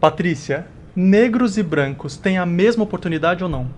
Patrícia, negros e brancos têm a mesma oportunidade ou não?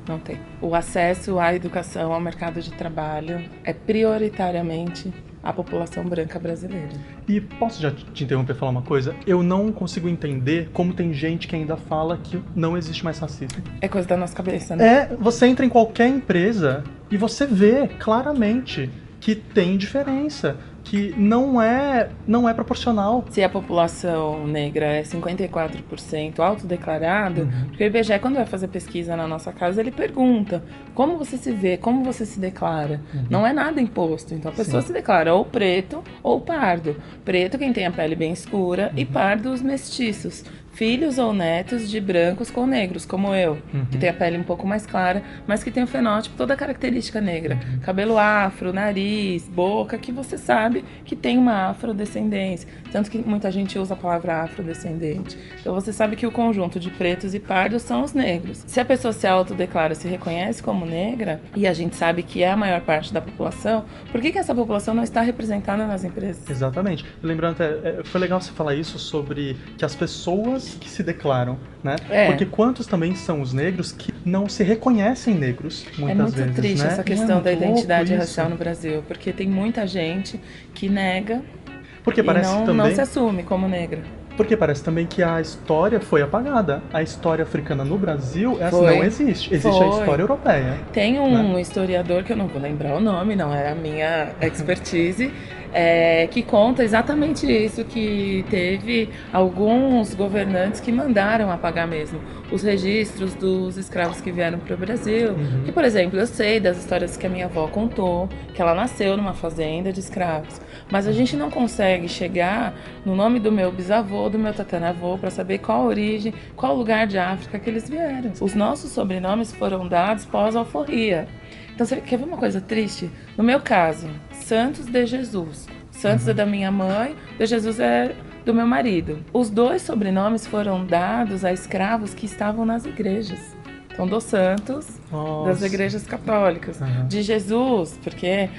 Não tem. O acesso à educação, ao mercado de trabalho é prioritariamente a população branca brasileira. E posso já te interromper e falar uma coisa? Eu não consigo entender como tem gente que ainda fala que não existe mais racismo. É coisa da nossa cabeça, né? Você entra em qualquer empresa e você vê claramente que tem diferença, que não é proporcional. Se a população negra é 54% autodeclarado, porque o IBGE, quando vai fazer pesquisa na nossa casa, ele pergunta como você se vê, como você se declara. Não é nada imposto. Então a pessoa se declara ou preto ou pardo. Preto, quem tem a pele bem escura, e pardo, os mestiços. Filhos ou netos de brancos com negros, como eu, que tem a pele um pouco mais clara, mas que tem o fenótipo, toda a característica negra. Cabelo afro, nariz, boca, que você sabe que tem uma afrodescendência. Tanto que muita gente usa a palavra afrodescendente. Então você sabe que o conjunto de pretos e pardos são os negros. Se a pessoa se autodeclara, se reconhece como negra, e a gente sabe que é a maior parte da população, por que essa população não está representada nas empresas? Exatamente. Lembrando, foi legal você falar isso sobre que as pessoas que se declaram, né? Porque quantos também são os negros que não se reconhecem negros, muitas vezes, É muito triste, né? essa questão da identidade racial no Brasil, porque tem muita gente que nega porque parece não se assume como negra. Porque parece também que a história foi apagada. A história africana no Brasil, essa não existe. Existe a história europeia. Tem um historiador, que eu não vou lembrar o nome, não é a minha expertise, que conta exatamente isso, que teve alguns governantes que mandaram apagar mesmo os registros dos escravos que vieram para o Brasil. Que, por exemplo, eu sei das histórias que a minha avó contou, que ela nasceu numa fazenda de escravos, mas a gente não consegue chegar no nome do meu bisavô, do meu tataravô, para saber qual a origem, qual lugar de África que eles vieram. Os nossos sobrenomes foram dados pós-alforria. Então, você quer ver uma coisa triste? No meu caso, Santos de Jesus. Santos é da minha mãe, de Jesus é do meu marido. Os dois sobrenomes foram dados a escravos que estavam nas igrejas. Então, dos santos, das igrejas católicas. De Jesus, porque,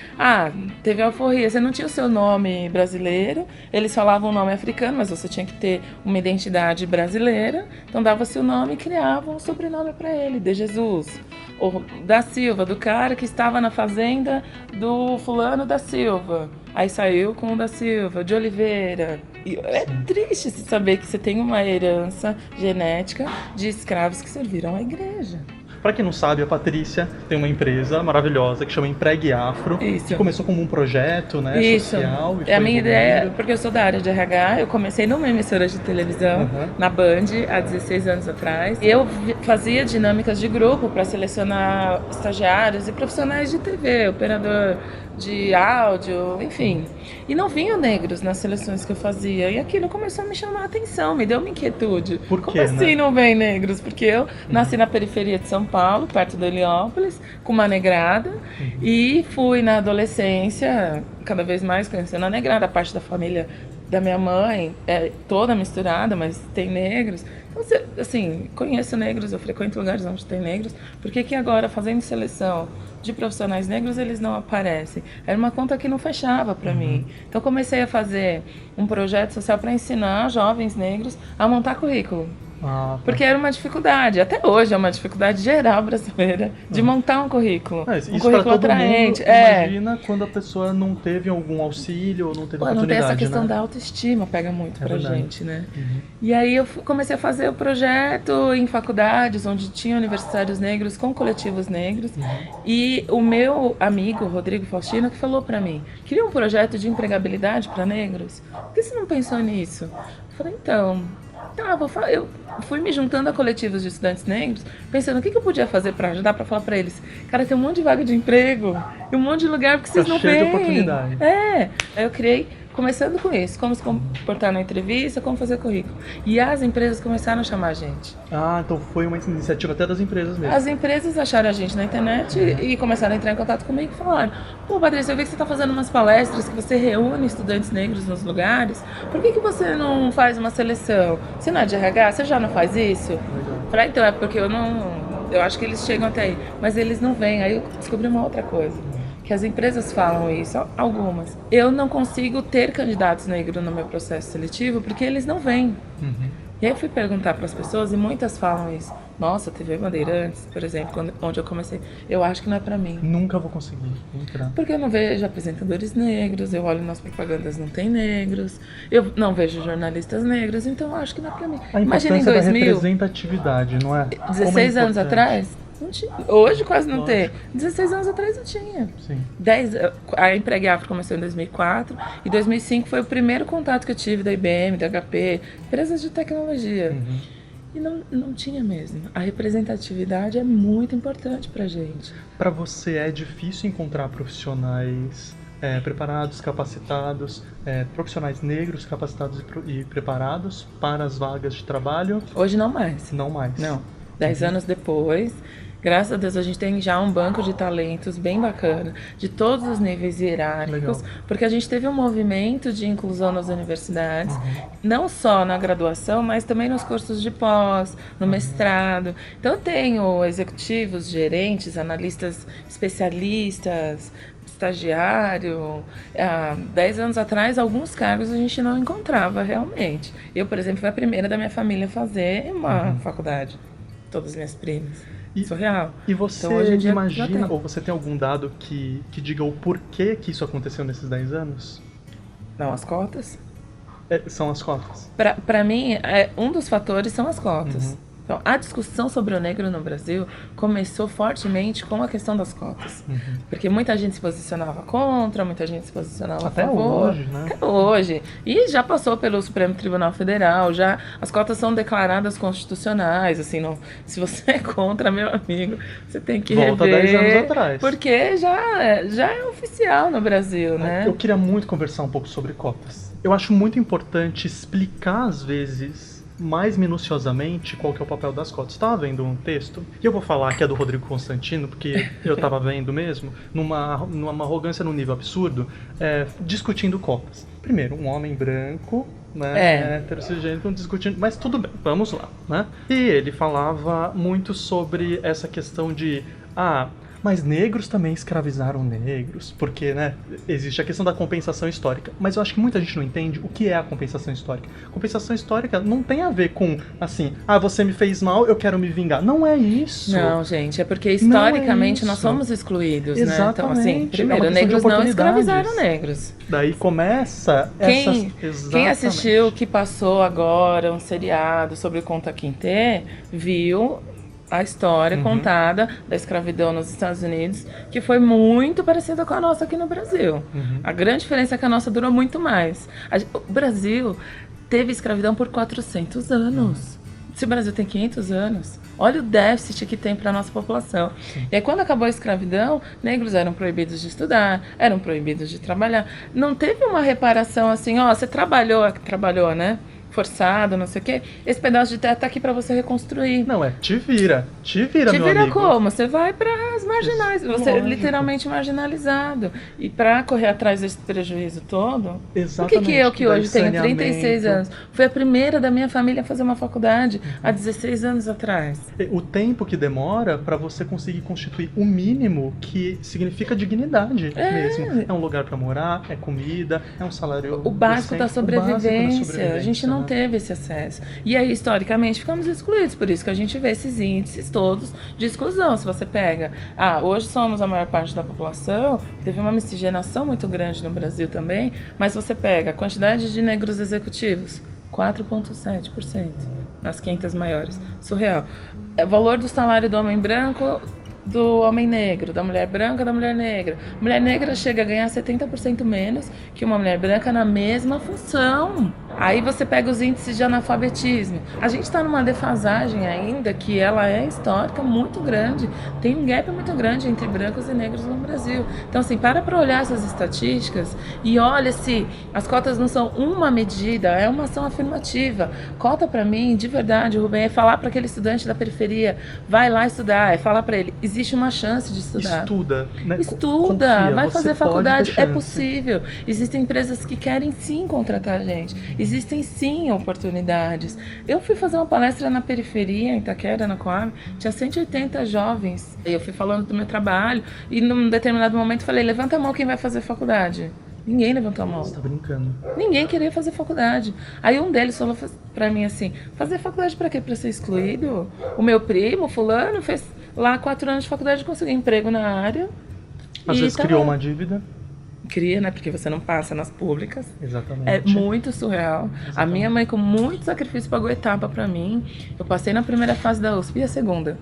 teve a alforria, você não tinha o seu nome brasileiro, eles falavam o nome africano, mas você tinha que ter uma identidade brasileira, então dava-se o nome e criavam um sobrenome para ele, de Jesus. Ou da Silva, do cara que estava na fazenda do fulano da Silva. Aí saiu com o da Silva, de Oliveira. E é triste se saber que você tem uma herança genética de escravos que serviram à igreja. Para quem não sabe, a Patrícia tem uma empresa maravilhosa que chama Empregue Afro. Isso. Que começou como um projeto, né, social. E a minha ideia, porque eu sou da área de RH, eu comecei numa emissora de televisão, na Band, há 16 anos atrás. E eu fazia dinâmicas de grupo para selecionar estagiários e profissionais de TV, operador de áudio, enfim. E não vinham negros nas seleções que eu fazia. E aquilo começou a me chamar a atenção, me deu uma inquietude. Por quê, Como assim não vem negros? Porque eu nasci na periferia de São Paulo, perto de Heliópolis, com uma negrada. E fui na adolescência, cada vez mais conhecendo a negrada. A parte da família da minha mãe é toda misturada, mas tem negros. Então, assim, conheço negros, eu frequento lugares onde tem negros. Por que agora, fazendo seleção de profissionais negros, eles não aparecem? Era uma conta que não fechava para mim. Então, comecei a fazer um projeto social para ensinar jovens negros a montar currículo. Porque era uma dificuldade, até hoje é uma dificuldade geral brasileira de montar um currículo. Isso um currículo atraente. Imagina quando a pessoa não teve algum auxílio ou não teve oportunidade. Não tem essa questão, né? Da autoestima, pega muito pra gente, né? E aí eu comecei a fazer o projeto em faculdades onde tinha universitários negros com coletivos negros. E o meu amigo, Rodrigo Faustino, que falou pra mim, queria um projeto de empregabilidade para negros? Por que você não pensou nisso? Eu falei, então, eu fui me juntando a coletivos de estudantes negros, pensando o que eu podia fazer para ajudar, para falar para eles, cara, tem um monte de vaga de emprego e um monte de lugar porque vocês não veem. Cheio de oportunidade. Aí eu criei, começando com isso, como se comportar na entrevista, como fazer currículo. E as empresas começaram a chamar a gente. Então foi uma iniciativa até das empresas mesmo. As empresas acharam a gente na internet e começaram a entrar em contato comigo e falaram, Patrícia, eu vi que você está fazendo umas palestras, que você reúne estudantes negros nos lugares, por que você não faz uma seleção? Você não é de RH? Você já não faz isso? Falei, então é porque eu acho que eles chegam até aí, mas eles não vêm. Aí eu descobri uma outra coisa, que as empresas falam isso, algumas. Eu não consigo ter candidatos negros no meu processo seletivo porque eles não vêm. E aí eu fui perguntar para as pessoas e muitas falam isso. Nossa, TV Bandeirantes, por exemplo, onde eu comecei, eu acho que não é para mim. Nunca vou conseguir entrar. Porque eu não vejo apresentadores negros, eu olho nas propagandas, não tem negros, eu não vejo jornalistas negros, então eu acho que não é para mim. A Imagina em importância 2000, da representatividade, não é? 16 anos atrás, não tinha. Hoje quase não tem. 16 anos atrás eu tinha. Sim. A Empregue Afro começou em 2004 e 2005 foi o primeiro contato que eu tive da IBM, da HP, empresas de tecnologia. E não tinha mesmo. A representatividade é muito importante pra gente. Para você é difícil encontrar profissionais preparados, capacitados, profissionais negros capacitados e preparados para as vagas de trabalho? Hoje não mais. Não mais. Não. 10 anos depois, graças a Deus a gente tem já um banco de talentos bem bacana, de todos os níveis hierárquicos, Legal. porque a gente teve um movimento de inclusão nas universidades, não só na graduação, mas também nos cursos de pós, no mestrado. Então eu tenho executivos, gerentes, analistas especialistas, estagiário. Há 10 anos atrás, alguns cargos a gente não encontrava realmente. Eu, por exemplo, fui a primeira da minha família a fazer uma faculdade. Todas as minhas primas. Surreal. E você então, hoje em dia, imagina, ou você tem algum dado que diga o porquê que isso aconteceu nesses 10 anos? Não, as cotas. São as cotas. Para mim, um dos fatores são as cotas. Então, a discussão sobre o negro no Brasil começou fortemente com a questão das cotas. Porque muita gente se posicionava contra, muita gente se posicionava a favor. Hoje, né? Até hoje. E já passou pelo Supremo Tribunal Federal, as cotas são declaradas constitucionais, assim, não, se você é contra, meu amigo, você tem que Volta rever. 10 anos atrás. Porque já é oficial no Brasil, né? Eu queria muito conversar um pouco sobre cotas. Eu acho muito importante explicar, às vezes, mais minuciosamente qual que é o papel das cotas. Estava vendo um texto, e eu vou falar que é do Rodrigo Constantino, porque eu estava vendo mesmo, numa arrogância num nível absurdo, discutindo cotas. Primeiro, um homem branco, né, heterossexual, discutindo, mas tudo bem, vamos lá, né? E ele falava muito sobre essa questão de, mas negros também escravizaram negros, porque, né, existe a questão da compensação histórica. Mas eu acho que muita gente não entende o que é a compensação histórica. Compensação histórica não tem a ver com, assim, você me fez mal, eu quero me vingar. Não é isso. Não, gente, é porque historicamente nós somos excluídos, exatamente, né? Então, assim, primeiro, negros não escravizaram negros. Daí começa quem assistiu que passou agora um seriado sobre Conta Quintê, viu a história contada da escravidão nos Estados Unidos, que foi muito parecida com a nossa aqui no Brasil. A grande diferença é que a nossa durou muito mais. O Brasil teve escravidão por 400 anos. Se o Brasil tem 500 anos, olha o déficit que tem para a nossa população. E aí, quando acabou a escravidão, negros eram proibidos de estudar, eram proibidos de trabalhar. Não teve uma reparação assim, você trabalhou, né? Forçado, não sei o quê. Esse pedaço de teto tá aqui pra você reconstruir. Não, te vira, meu amigo. Como? Você vai para as marginais, você é literalmente marginalizado. E para correr atrás desse prejuízo todo, exatamente, por que eu que hoje tenho 36 anos, fui a primeira da minha família a fazer uma faculdade há 16 anos atrás. O tempo que demora para você conseguir constituir o mínimo que significa dignidade mesmo. É um lugar para morar, é comida, é um salário o básico da sobrevivência. A gente não teve esse acesso. E aí, historicamente, ficamos excluídos. Por isso que a gente vê esses índices todos de exclusão. Se você pega, hoje somos a maior parte da população, teve uma miscigenação muito grande no Brasil também, mas você pega a quantidade de negros executivos, 4,7% nas 500 maiores. Surreal. O valor do salário do homem branco, do homem negro, da mulher branca, da mulher negra. Mulher negra chega a ganhar 70% menos que uma mulher branca na mesma função. Aí você pega os índices de analfabetismo. A gente está numa defasagem ainda que ela é histórica muito grande. Tem um gap muito grande entre brancos e negros no Brasil. Então, assim, para olhar essas estatísticas e olha se as cotas não são uma medida, é uma ação afirmativa. Cota para mim, de verdade, Rubem, é falar para aquele estudante da periferia, vai lá estudar, é falar para ele, existe uma chance de estudar. Estuda, né? Estuda, Confia, vai você fazer pode faculdade, ter é chance. possível. Existem empresas que querem sim contratar gente. Existem sim oportunidades. Eu fui fazer uma palestra na periferia, em Itaquera, na Coab, tinha 180 jovens. Eu fui falando do meu trabalho e num determinado momento falei, levanta a mão quem vai fazer faculdade. Ninguém levantou a mão. Você tá brincando. Ninguém queria fazer faculdade. Aí um deles falou pra mim assim, fazer faculdade pra quê? Pra ser excluído? O meu primo, fulano, fez lá 4 anos de faculdade e conseguiu emprego na área. Às vezes tá criou lá. uma dívida. Cria, né? Porque você não passa nas públicas. Exatamente. É muito surreal. A minha mãe, com muito sacrifício, pagou etapa pra mim. Eu passei na primeira fase da USP e a segunda.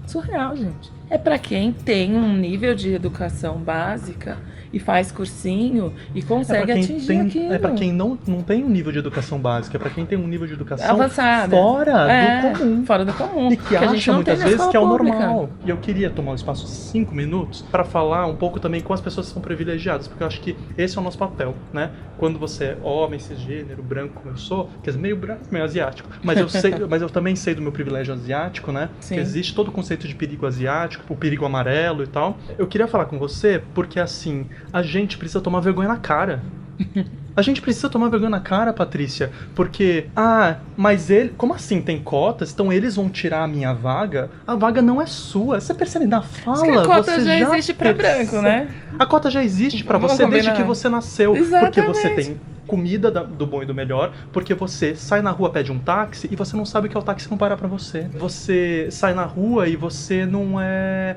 Surreal, gente. É pra quem tem um nível de educação básica e faz cursinho e consegue atingir aquilo. É pra quem não tem um nível de educação básica, é pra quem tem um nível de educação avançada, fora do comum. Fora do comum. E que a gente acha não tem muitas na vezes escola que é o pública. normal. E eu queria tomar um espaço 5 minutos para falar um pouco também com as pessoas que são privilegiadas, porque eu acho que esse é o nosso papel, né? Quando você é homem, cisgênero, branco como eu sou, quer dizer, meio branco, meio asiático, mas eu também sei do meu privilégio asiático, né? Sim. Que existe todo o conceito de perigo asiático, o perigo amarelo e tal. Eu queria falar com você porque, assim, a gente precisa tomar vergonha na cara. A gente precisa tomar vergonha na cara, Patrícia, porque, mas ele, como assim, tem cotas, então eles vão tirar a minha vaga? A vaga não é sua. Você percebe na fala? Porque a cota você já existe pra branco, né? A cota já existe pra Vamos você desde combinar. que você nasceu. Exatamente. Porque você tem comida do bom e do melhor, porque você sai na rua, pede um táxi e você não sabe que é o táxi não parar pra você. Você sai na rua e você não é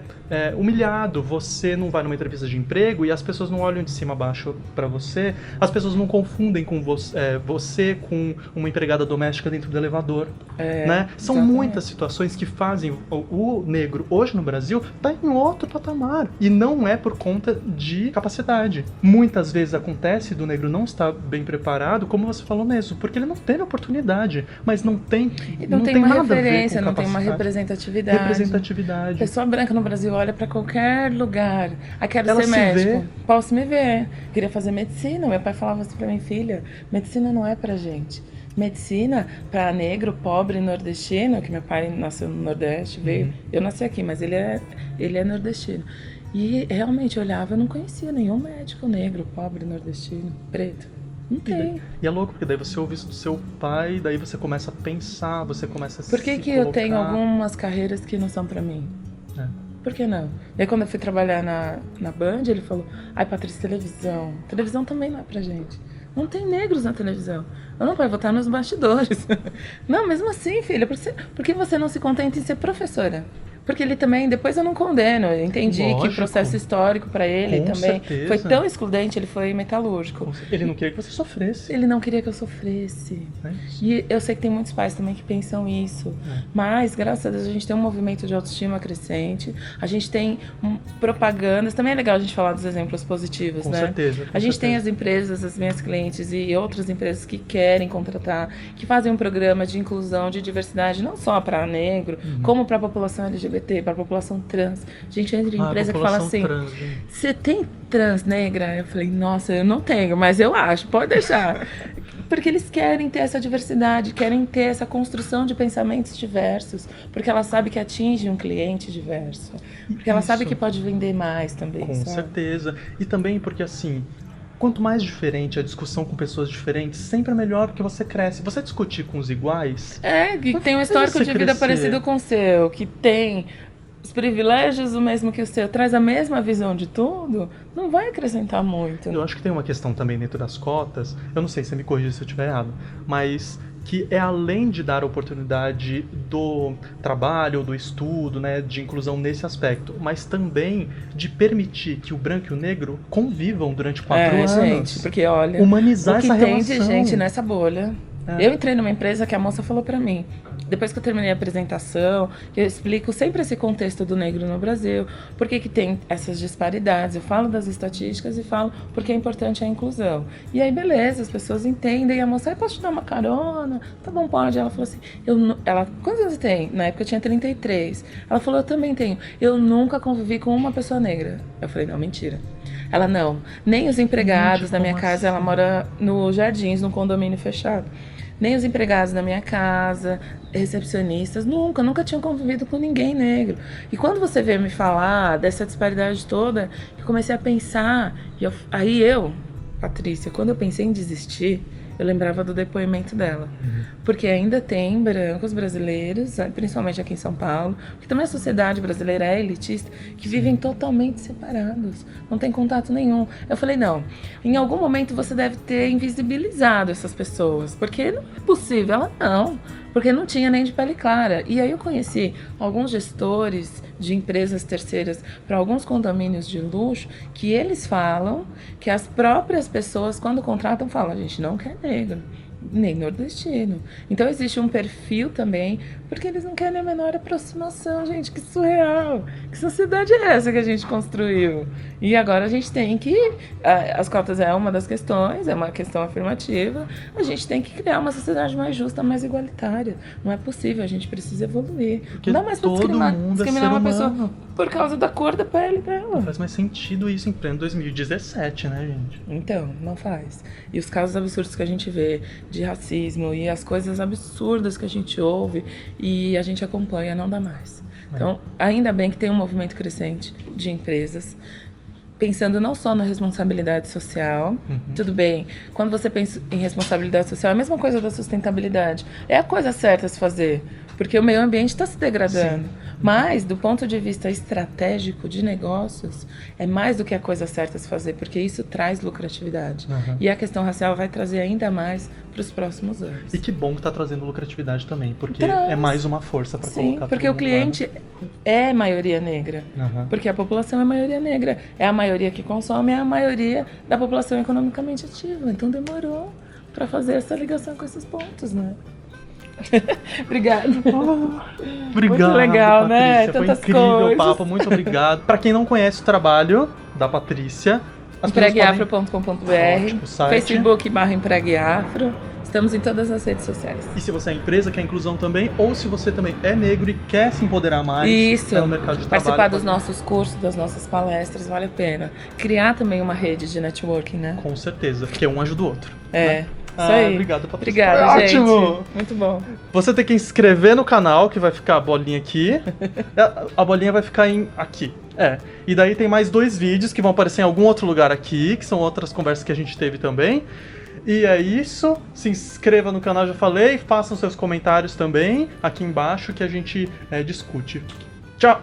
humilhado, você não vai numa entrevista de emprego e as pessoas não olham de cima a baixo pra você, as pessoas não confundem com você com uma empregada doméstica dentro do elevador, né? São exatamente. muitas situações que fazem o negro hoje no Brasil tá em outro patamar e não é por conta de capacidade. Muitas vezes acontece do negro não estar bem preparado, como você falou mesmo, porque ele não teve oportunidade, mas não tem Não tem uma nada a ver referência, com não tem uma capacidade. representatividade. Representatividade. Pessoa branca no Brasil olha pra qualquer lugar. Quero Ela ser se médico. vê. Posso me ver. Queria fazer medicina. Meu pai falava assim pra minha filha: medicina não é pra gente. Medicina para negro, pobre, nordestino, que meu pai nasceu no Nordeste, veio. Eu nasci aqui, mas ele é nordestino. E realmente eu olhava, eu não conhecia nenhum médico negro, pobre, nordestino, preto. Não tem. E é louco, porque daí você ouve isso do seu pai, daí você começa a pensar, você começa a Por que se eu colocar. tenho algumas carreiras que não são pra mim? É. Por que não? E aí quando eu fui trabalhar na Band, ele falou: ai, Patrícia, televisão. Televisão também não é pra gente. Não tem negros na televisão. Eu não vou votar nos bastidores. Não, mesmo assim, filha, por que você não se contenta em ser professora? Porque ele também, depois eu não condeno, eu entendi que o Lógico. processo histórico para ele Com também certeza. foi tão excludente, ele foi metalúrgico. Ele não queria que você sofresse. Ele não queria que eu sofresse. É isso. E eu sei que tem muitos pais também que pensam isso. Mas, graças a Deus, a gente tem um movimento de autoestima crescente. A gente tem propagandas. Também é legal a gente falar dos exemplos positivos, Com né? certeza. A gente tem as empresas, as minhas clientes e outras empresas que querem contratar, que fazem um programa de inclusão, de diversidade, não só para negro, como para a população LGBT, para a população trans. A gente entra em empresa que fala assim: você tem trans negra? Eu falei: nossa, eu não tenho, mas eu acho, pode deixar. Porque eles querem ter essa diversidade, querem ter essa construção de pensamentos diversos, porque ela sabe que atinge um cliente diverso, porque ela sabe que pode vender mais também. Com sabe? certeza. E também porque, assim, quanto mais diferente a discussão com pessoas diferentes, sempre é melhor porque você cresce. Você discutir com os iguais... Que tem um histórico você de vida crescer. parecido com o seu, que tem os privilégios o mesmo que o seu, traz a mesma visão de tudo, não vai acrescentar muito. Eu acho que tem uma questão também dentro das cotas, eu não sei, você me corrija se eu estiver errado, mas que é além de dar a oportunidade do trabalho, do estudo, né, de inclusão nesse aspecto, mas também de permitir que o branco e o negro convivam durante 4 anos. Gente, porque olha, humanizar o que essa tem relação. de gente nessa bolha. Eu entrei numa empresa que a moça falou pra mim, depois que eu terminei a apresentação, eu explico sempre esse contexto do negro no Brasil, por que tem essas disparidades, eu falo das estatísticas e falo porque é importante a inclusão. E aí, beleza, as pessoas entendem, e a moça: posso te dar uma carona? Tá bom, pode. Ela falou assim, quantos anos você tem? Na época eu tinha 33. Ela falou: eu também tenho. Eu nunca convivi com uma pessoa negra. Eu falei: não, mentira. Ela, não, nem os empregados Gente, da minha como casa, ela assim? mora no Jardins, num condomínio fechado. Nem os empregados da minha casa, recepcionistas, nunca tinham convivido com ninguém negro. E quando você veio me falar dessa disparidade toda, eu comecei a pensar, aí eu, Patrícia, quando eu pensei em desistir, eu lembrava do depoimento dela. Porque ainda tem brancos brasileiros, principalmente aqui em São Paulo, que também a sociedade brasileira é elitista, que vivem totalmente separados, não tem contato nenhum. Eu falei, não, em algum momento você deve ter invisibilizado essas pessoas, porque não é possível. Ela, não, porque não tinha nem de pele clara. E aí eu conheci alguns gestores de empresas terceiras para alguns condomínios de luxo, que eles falam que as próprias pessoas, quando contratam, falam, a gente não quer negro, nem nordestino. Então existe um perfil também, porque eles não querem a menor aproximação, gente, que surreal. Que sociedade é essa que a gente construiu? E agora a gente tem que, as cotas é uma das questões, é uma questão afirmativa, a gente tem que criar uma sociedade mais justa, mais igualitária. Não é possível, a gente precisa evoluir. Porque não dá mais pra todo mundo discriminar é uma ser pessoa humano. por causa da cor da pele dela. Não faz mais sentido isso em pleno 2017, né, gente? Então, não faz. E os casos absurdos que a gente vê de racismo e as coisas absurdas que a gente ouve e a gente acompanha, não dá mais. Então, ainda bem que tem um movimento crescente de empresas pensando não só na responsabilidade social, tudo bem, quando você pensa em responsabilidade social, é a mesma coisa da sustentabilidade. É a coisa certa a se fazer, porque o meio ambiente está se degradando. Sim. Mas, do ponto de vista estratégico de negócios, é mais do que a coisa certa a se fazer, porque isso traz lucratividade. E a questão racial vai trazer ainda mais para os próximos anos. E que bom que está trazendo lucratividade também, porque é mais uma força para colocar. Sim, porque o cliente é maioria negra, porque a população é maioria negra, é a maioria que consome, é a maioria da população economicamente ativa. Então demorou para fazer essa ligação com esses pontos, né? Obrigado. Obrigado, muito legal, Patrícia. né? Foi Tantas incrível coisas. o papo, muito obrigado. Para quem não conhece o trabalho da Patrícia, empregueafro.com.br, site. Facebook/empregueafro. Estamos em todas as redes sociais. E se você é empresa, quer inclusão também, ou se você também é negro e quer se empoderar mais no mercado de trabalho. Participar dos nossos cursos, das nossas palestras, vale a pena. Criar também uma rede de networking, né? Com certeza, porque um ajuda o outro. É. Né? Isso aí. Obrigado, Patrícia. Obrigada, gente. Ótimo! Muito bom. Você tem que inscrever no canal, que vai ficar a bolinha aqui. A bolinha vai ficar aqui. E daí tem mais 2 vídeos que vão aparecer em algum outro lugar aqui, que são outras conversas que a gente teve também. E é isso. Se inscreva no canal, já falei. Façam seus comentários também aqui embaixo que a gente discute. Tchau!